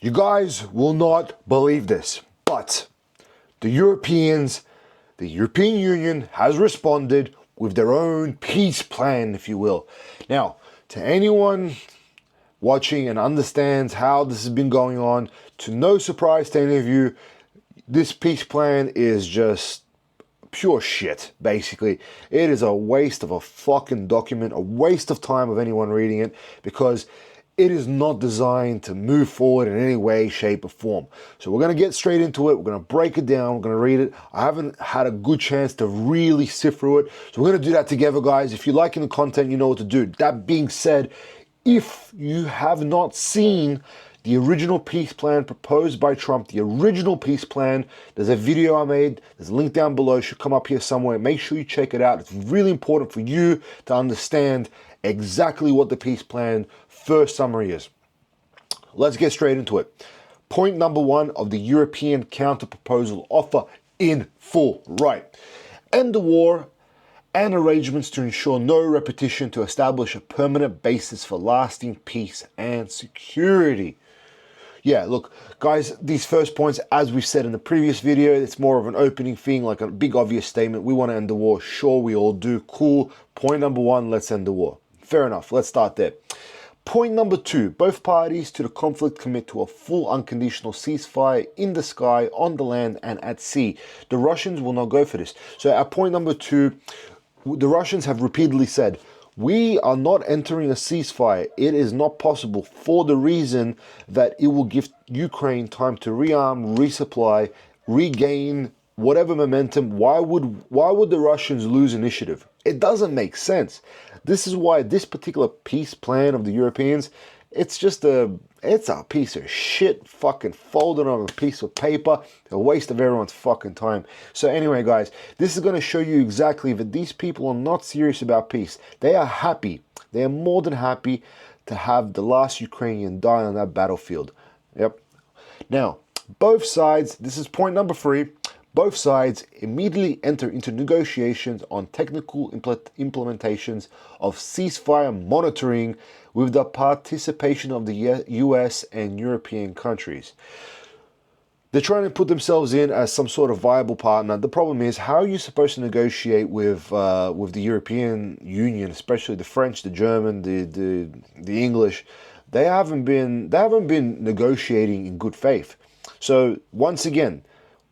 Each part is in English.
You guys will not believe this, but the European Union has responded with their own peace plan, if you will. Now, to anyone watching and understands how this has been going on, to no surprise to any of you, this peace plan is just pure shit, basically. It is a waste of a fucking document, a waste of time of anyone reading it, because it is not designed to move forward in any way, shape, or form. So we're going to get straight into it. We're going to break it down. We're going to read it. I haven't had a good chance to really sift through it. So we're going to do that together, guys. If you're liking the content, you know what to do. That being said, if you have not seen the original peace plan proposed by Trump, the original peace plan, there's a video I made. There's a link down below. It should come up here somewhere. Make sure you check it out. It's really important for you to understand exactly what the peace plan first summary is. Let's get straight into it. Point number one of the European counter-proposal offer in full. Right. End the war and arrangements to ensure no repetition to establish a permanent basis for lasting peace and security. Yeah, look, guys, these first points, as we've said in the previous video, it's more of an opening thing, like a big obvious statement. We want to end the war. Sure, we all do. Cool. Point number one, let's end the war. Fair enough. Let's start there. Point number two, both parties to the conflict commit to a full unconditional ceasefire in the sky, on the land, and at sea. The Russians will not go for this. So at point number two, the Russians have repeatedly said, we are not entering a ceasefire. It is not possible for the reason that it will give Ukraine time to rearm, resupply, regain whatever momentum. Why would the Russians lose initiative? It doesn't make sense. This is why this particular peace plan of the Europeans, it's a piece of shit fucking folded on a piece of paper, a waste of everyone's fucking time. So anyway, guys, this is going to show you exactly that these people are not serious about peace. They are happy. They are more than happy to have the last Ukrainian die on that battlefield. Yep. Now, both sides, this is point number three, both sides immediately enter into negotiations on technical implementations of ceasefire monitoring with the participation of the US and European countries. They're trying to put themselves in as some sort of viable partner. The problem is, how are you supposed to negotiate with the European Union, especially the French, the German, the English? They haven't been negotiating in good faith. So once again,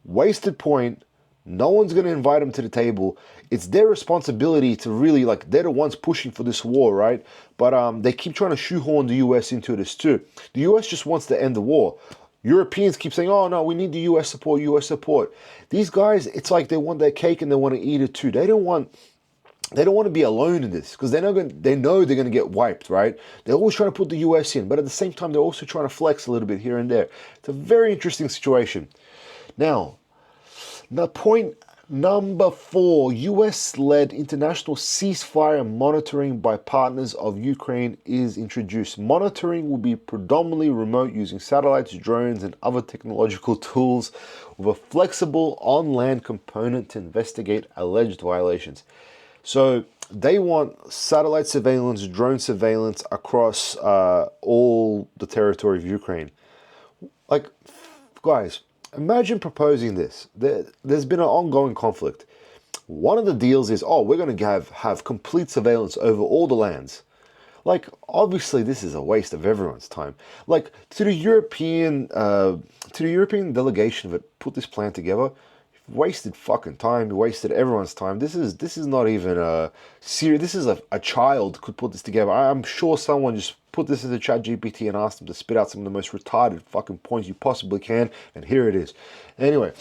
wasted point. No one's going to invite them to the table. It's their responsibility to really, like, they're the ones pushing for this war, right? But they keep trying to shoehorn the US into this too. The US just wants to end the war. Europeans keep saying, oh no, we need the US support, US support. These guys, it's like they want their cake and they want to eat it too. They don't want to be alone in this, because they know they're going to get wiped, right? They're always trying to put the US in, but at the same time, they're also trying to flex a little bit here and there. It's a very interesting situation. Now, point number four, US-led international ceasefire monitoring by partners of Ukraine is introduced. Monitoring will be predominantly remote, using satellites, drones, and other technological tools, with a flexible on-land component to investigate alleged violations. So they want satellite surveillance, drone surveillance across all the territory of Ukraine. Like, guys, imagine proposing this. There's been an ongoing conflict. One of the deals is, oh, we're going to have complete surveillance over all the lands. Like, obviously, this is a waste of everyone's time. Like, to the European delegation that put this plan together, you've wasted fucking time. You wasted everyone's time. This is not even a serious. This is a child could put this together. I'm sure someone just put this into ChatGPT and asked them to spit out some of the most retarded fucking points you possibly can, and here it is. Anyway,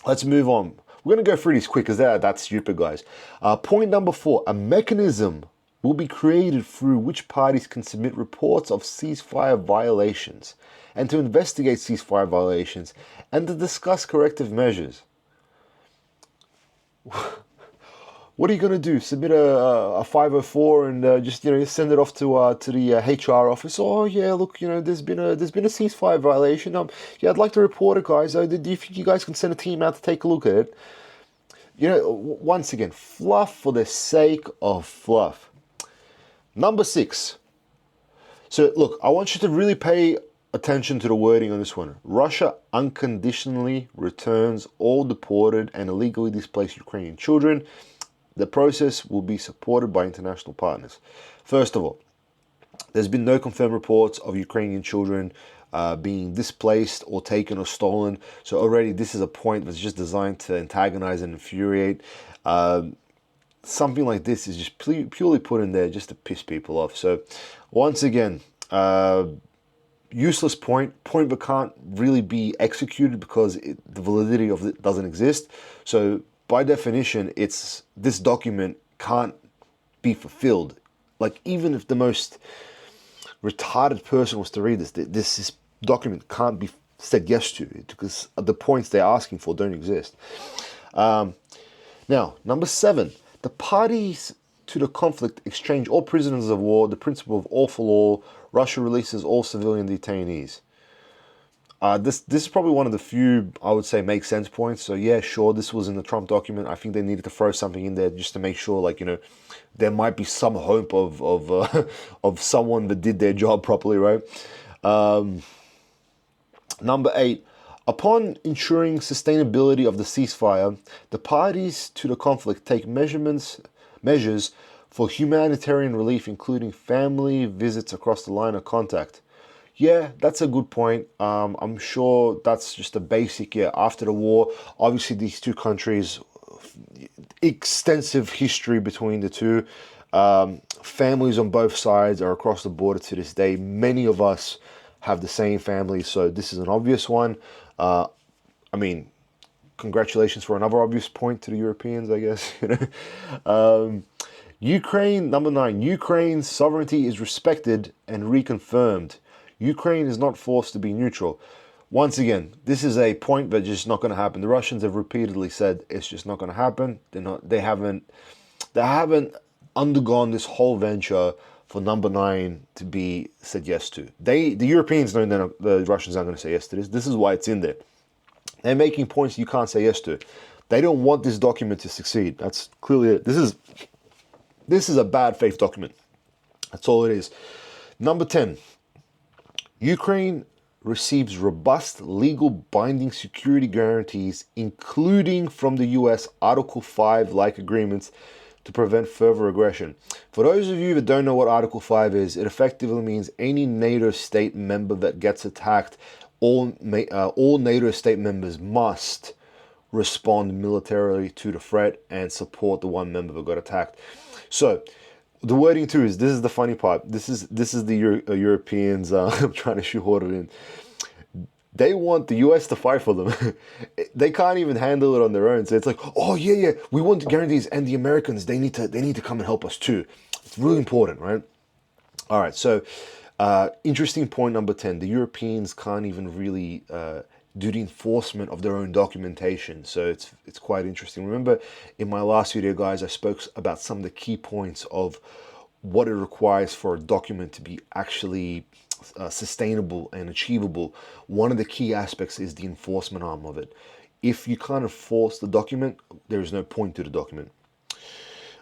let's move on. We're going to go through these quick, because that's stupid, guys. Point number four, a mechanism will be created through which parties can submit reports of ceasefire violations, and to investigate ceasefire violations, and to discuss corrective measures. What are you going to do? Submit a 504 and just send it off to the HR office? Oh yeah, look, there's been a ceasefire violation. Yeah, I'd like to report it, guys. Do you think you guys can send a team out to take a look at it? Once again, fluff for the sake of fluff. Number 6. So look, I want you to really pay attention to the wording on this one. Russia unconditionally returns all deported and illegally displaced Ukrainian children. The process will be supported by international partners. First of all, there's been no confirmed reports of Ukrainian children being displaced or taken or stolen. So already this is a point that's just designed to antagonize and infuriate. Something like this is just purely put in there just to piss people off. So once again, useless point that can't really be executed because the validity of it doesn't exist. So by definition, this document can't be fulfilled. Like, even if the most retarded person was to read this document can't be said yes to because the points they're asking for don't exist. Now, number 7, the parties to the conflict exchange all prisoners of war, the principle of all for all. Russia releases all civilian detainees. This is probably one of the few, I would say, make sense points. So yeah, sure, this was in the Trump document. I think they needed to throw something in there just to make sure, like, there might be some hope of of someone that did their job properly, right? Number 8, upon ensuring sustainability of the ceasefire, the parties to the conflict take measures for humanitarian relief, including family visits across the line of contact. Yeah, that's a good point. I'm sure that's just a basic, after the war, obviously these two countries, extensive history between the two. Families on both sides are across the border to this day. Many of us have the same families, so this is an obvious one. I mean, congratulations for another obvious point to the Europeans, I guess. Ukraine, number 9, Ukraine's sovereignty is respected and reconfirmed. Ukraine is not forced to be neutral. Once again, this is a point that's just not going to happen. The Russians have repeatedly said it's just not going to happen. They haven't undergone this whole venture for number 9 to be said yes to. The Europeans know that the Russians aren't going to say yes to this. This is why it's in there. They're making points you can't say yes to. They don't want this document to succeed. That's clearly it. This is a bad faith document. That's all it is. Number 10. Ukraine receives robust legal binding security guarantees, including from the US Article 5-like agreements to prevent further aggression. For those of you that don't know what Article 5 is, it effectively means any NATO state member that gets attacked, all NATO state members must respond militarily to the threat and support the one member that got attacked. So the wording too is, this is the funny part. This is the Europeans trying to shoehorn it in. They want the US to fight for them. They can't even handle it on their own. So it's like, oh yeah, we want the guarantees, and the Americans, they need to come and help us too. It's really important, right? All right, so interesting point number 10. The Europeans can't even really do the enforcement of their own documentation. So it's quite interesting. Remember in my last video, guys, I spoke about some of the key points of what it requires for a document to be actually sustainable and achievable. One of the key aspects is the enforcement arm of it. If you can't enforce the document, there is no point to the document.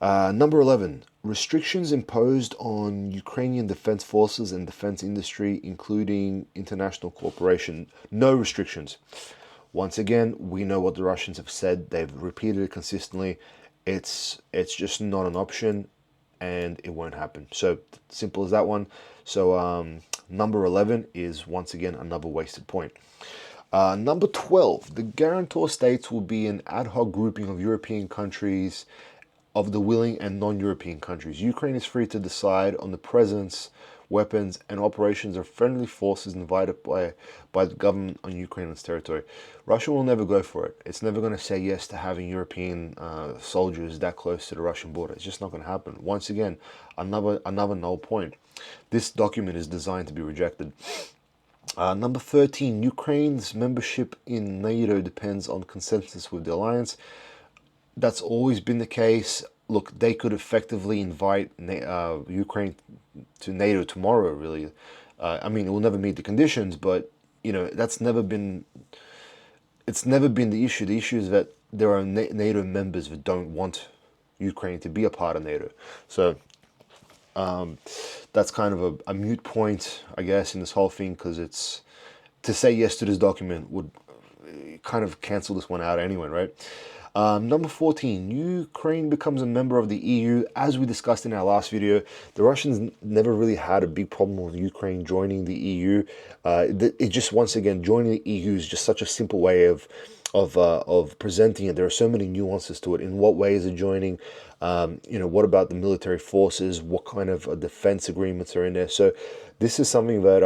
Number 11, restrictions imposed on Ukrainian defense forces and defense industry, including international cooperation. No restrictions. Once again, we know what the Russians have said. They've repeated it consistently. It's just not an option, and it won't happen. So simple as that one. So number 11 is once again another wasted point. Number 12, the guarantor states will be an ad hoc grouping of European countries, of the willing and non-European countries. Ukraine is free to decide on the presence, weapons, and operations of friendly forces invited by the government on Ukraine's territory. Russia will never go for it. It's never going to say yes to having European soldiers that close to the Russian border. It's just not going to happen. Once again, another null point. This document is designed to be rejected. Number 13, Ukraine's membership in NATO depends on consensus with the alliance. That's always been the case. Look, they could effectively invite Ukraine to NATO tomorrow, really. I mean, it will never meet the conditions, but, that's never been... It's never been the issue. The issue is that there are NATO members that don't want Ukraine to be a part of NATO. So, That's kind of a mute point, I guess, in this whole thing, because it's to say yes to this document would kind of cancel this one out anyway, right? Number 14, Ukraine becomes a member of the EU. As we discussed in our last video, the Russians never really had a big problem with Ukraine joining the EU. It just, once again, joining the EU is just such a simple way of presenting it. There are so many nuances to it. In what way is it joining? What about the military forces? What kind of defense agreements are in there? So this is something that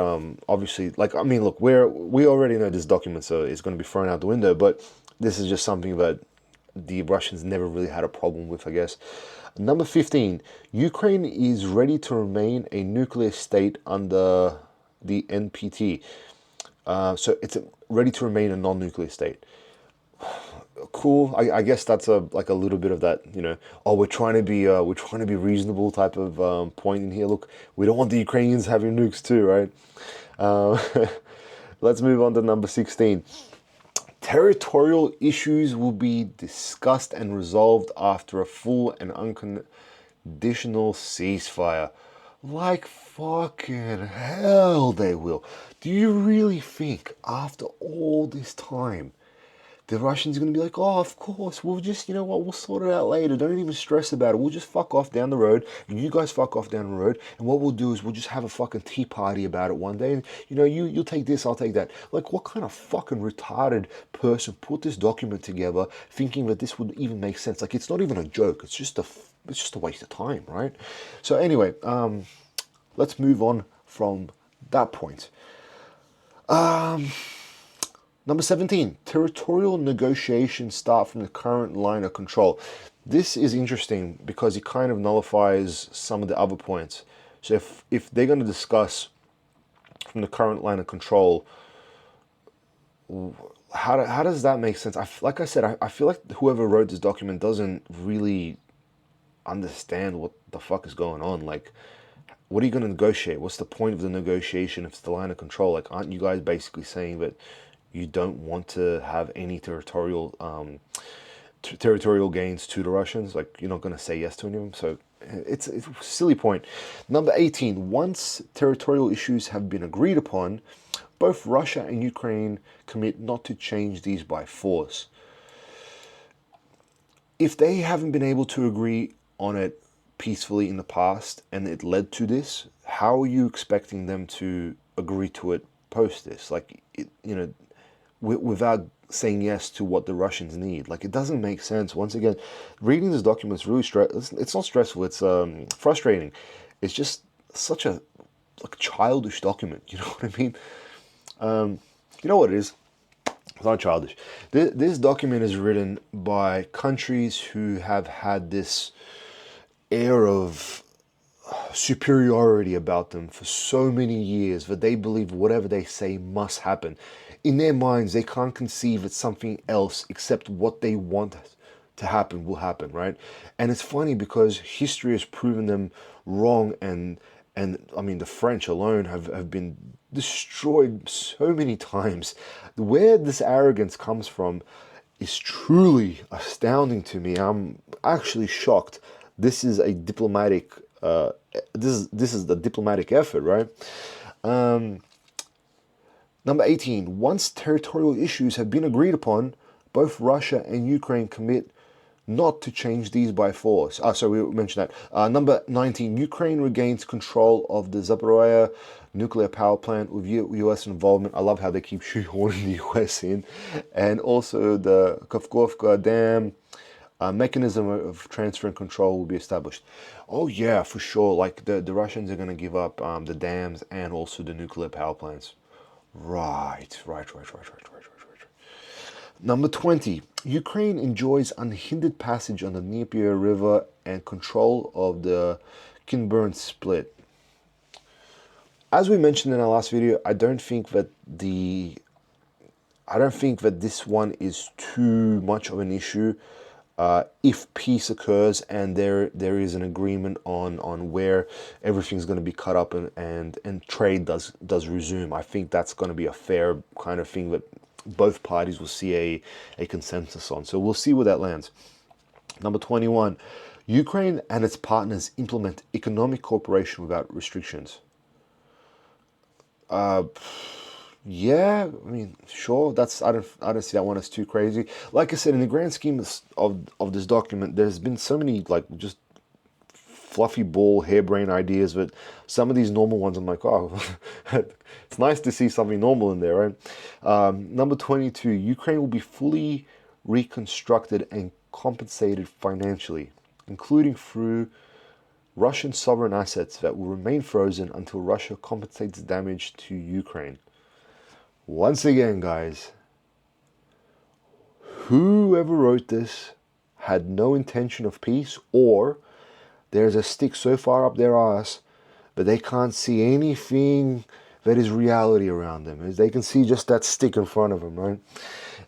obviously, like, I mean, look, we already know this document, so it's going to be thrown out the window, but this is just something that the Russians never really had a problem with, I guess. Number 15, Ukraine is ready to remain a nuclear state under the NPT. So it's ready to remain a non-nuclear state. Cool. I guess that's like a little bit of that, oh, we're trying to be reasonable type of point in here. Look, we don't want the Ukrainians having nukes too, right? Let's move on to number 16. Territorial issues will be discussed and resolved after a full and unconditional ceasefire. Like fucking hell they will. Do you really think after all this time the Russians are going to be like, oh, of course, we'll just, we'll sort it out later. Don't even stress about it. We'll just fuck off down the road, and you guys fuck off down the road, and what we'll do is we'll just have a fucking tea party about it one day, and, you'll take this, I'll take that. Like, what kind of fucking retarded person put this document together thinking that this would even make sense? Like, it's not even a joke. It's just a waste of time, right? So anyway, let's move on from that point. Number 17, territorial negotiations start from the current line of control. This is interesting because it kind of nullifies some of the other points. So if they're going to discuss from the current line of control, how does that make sense? Like I said, I feel like whoever wrote this document doesn't really understand what the fuck is going on. Like, what are you going to negotiate? What's the point of the negotiation if it's the line of control? Like, aren't you guys basically saying that you don't want to have any territorial gains to the Russians? Like, you're not going to say yes to any of them. So it's a silly point. Number 18, once territorial issues have been agreed upon, both Russia and Ukraine commit not to change these by force. If they haven't been able to agree on it peacefully in the past and it led to this, how are you expecting them to agree to it post this? Like, without saying yes to what the Russians need. Like, it doesn't make sense. Once again, reading this document is really it's not stressful, it's frustrating. It's just such a childish document, you know what I mean? You know what it is? It's not childish. This document is written by countries who have had this air of superiority about them for so many years that they believe whatever they say must happen. In their minds, they can't conceive that something else except what they want to happen will happen, right? And it's funny because history has proven them wrong, and I mean, the French alone have been destroyed so many times. Where this arrogance comes from is truly astounding to me. I'm actually shocked. This is a diplomatic this is the diplomatic effort, right? Number 18, once territorial issues have been agreed upon, both Russia and Ukraine commit not to change these by force. So we mentioned that. Number 19, Ukraine regains control of the Zaporizhzhia nuclear power plant with U.S. involvement. I love how they keep shoehorning the U.S. in. And also the Kakhovka Dam. Mechanism of transfer and control will be established. Oh yeah, for sure. Like the Russians are going to give up the dams and also the nuclear power plants. Right. Number 20, Ukraine enjoys unhindered passage on the Dnieper River and control of the Kinburn Split. As we mentioned in our last video, I don't think that this one is too much of an issue. If peace occurs and there is an agreement on where everything's going to be cut up and trade does resume, I think that's going to be a fair kind of thing that both parties will see a consensus on. So we'll see where that lands. Number 21, Ukraine and its partners implement economic cooperation without restrictions. Yeah, I mean, sure. I don't see that one as too crazy. Like I said, in the grand scheme of this document, there's been so many like just fluffy ball, harebrained ideas, but some of these normal ones, I'm like, oh, it's nice to see something normal in there, right? Number 22, Ukraine will be fully reconstructed and compensated financially, including through Russian sovereign assets that will remain frozen until Russia compensates damage to Ukraine. Once again, guys, whoever wrote this had no intention of peace, or there's a stick so far up their ass that they can't see anything that is reality around them. They can see just that stick in front of them, right?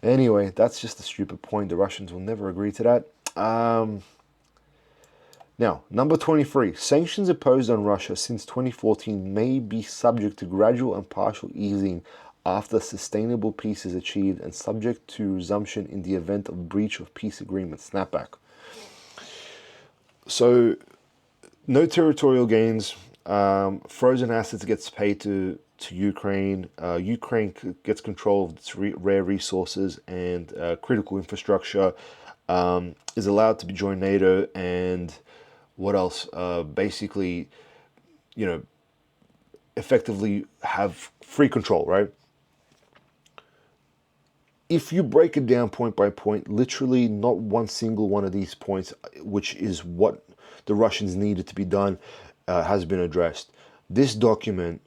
Anyway, that's just a stupid point. The Russians will never agree to that. Now, number 23, sanctions imposed on Russia since 2014 may be subject to gradual and partial easing after sustainable peace is achieved and subject to resumption in the event of breach of peace agreement snapback. So, no territorial gains, frozen assets gets paid to Ukraine. Ukraine gets control of its rare resources and critical infrastructure, is allowed to join NATO, and what else? Basically, effectively have free control, right? If you break it down point by point, literally not one single one of these points, which is what the Russians needed to be done, has been addressed. This document,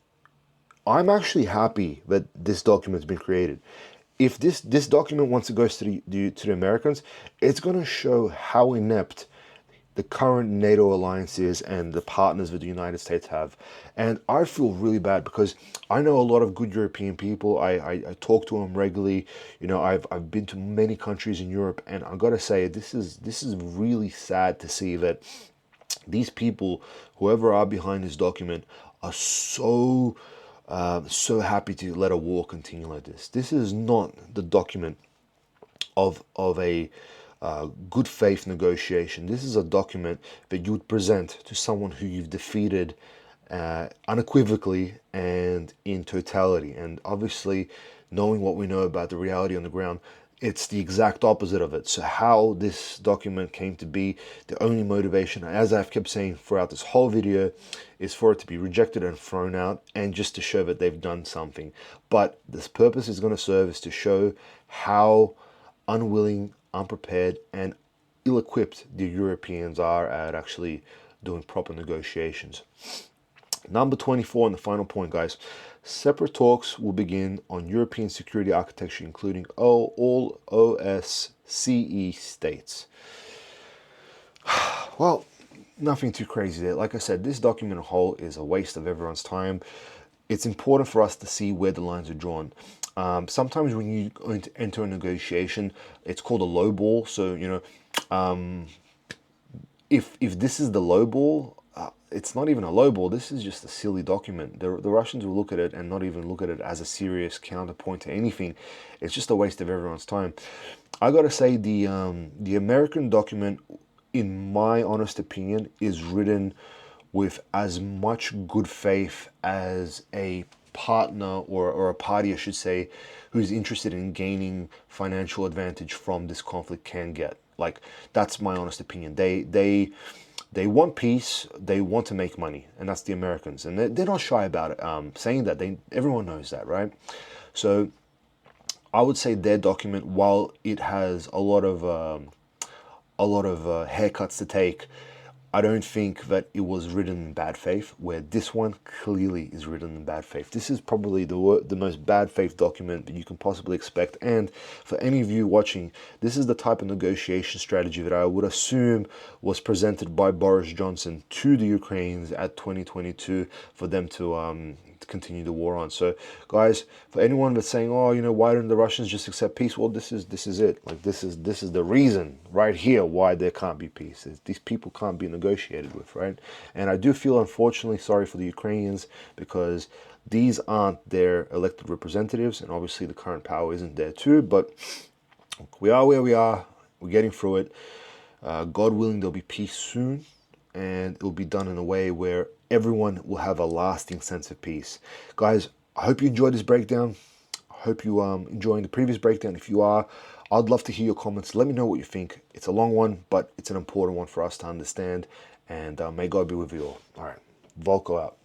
I'm actually happy that this document's been created. If this document, once it goes to the Americans, it's going to show how inept the current NATO alliance is and the partners that the United States have. And I feel really bad because I know a lot of good European people. I talk to them regularly. I've been to many countries in Europe, and I gotta say, this is really sad to see that these people, whoever are behind this document, are so happy to let a war continue like this. This is not the document of a good faith negotiation. This is a document that you would present to someone who you've defeated unequivocally and in totality. And obviously, knowing what we know about the reality on the ground, it's the exact opposite of it. So how this document came to be, the only motivation, as I've kept saying throughout this whole video, is for it to be rejected and thrown out, and just to show that they've done something. But this purpose is going to serve is to show how unwilling, unprepared, and ill-equipped the Europeans are at actually doing proper negotiations. Number 24, and the final point, guys. Separate talks will begin on European security architecture, including all OSCE states. Well, nothing too crazy there. Like I said, this document as a whole is a waste of everyone's time. It's important for us to see where the lines are drawn. Sometimes when you going to enter a negotiation, it's called a low ball. So, if this is the low ball, it's not even a low ball. This is just a silly document. The Russians will look at it and not even look at it as a serious counterpoint to anything. It's just a waste of everyone's time. I gotta say, the American document, in my honest opinion, is written with as much good faith as a partner or a party, I should say, who's interested in gaining financial advantage from this conflict can get. Like, that's my honest opinion. They want peace, they want to make money, and that's the Americans, and they're not shy about it. Saying that, everyone knows that, right? So I would say their document, while it has a lot of haircuts to take, I don't think that it was written in bad faith, where this one clearly is written in bad faith. This is probably the most bad faith document that you can possibly expect. And for any of you watching, this is the type of negotiation strategy that I would assume was presented by Boris Johnson to the Ukrainians at 2022 for them to continue the war on. So, guys, for anyone that's saying, "Oh, why don't the Russians just accept peace?" Well, this is it. Like, this is the reason right here why there can't be peace. These people can't be negotiated with, right? And I do feel, unfortunately, sorry for the Ukrainians, because these aren't their elected representatives, and obviously the current power isn't there too. But we are where we are. We're getting through it. God willing, there'll be peace soon, and it will be done in a way where everyone will have a lasting sense of peace. Guys, I hope you enjoyed this breakdown. I hope you enjoying the previous breakdown. If you are, I'd love to hear your comments. Let me know what you think. It's a long one, but it's an important one for us to understand. And may God be with you all. All right, Volko out.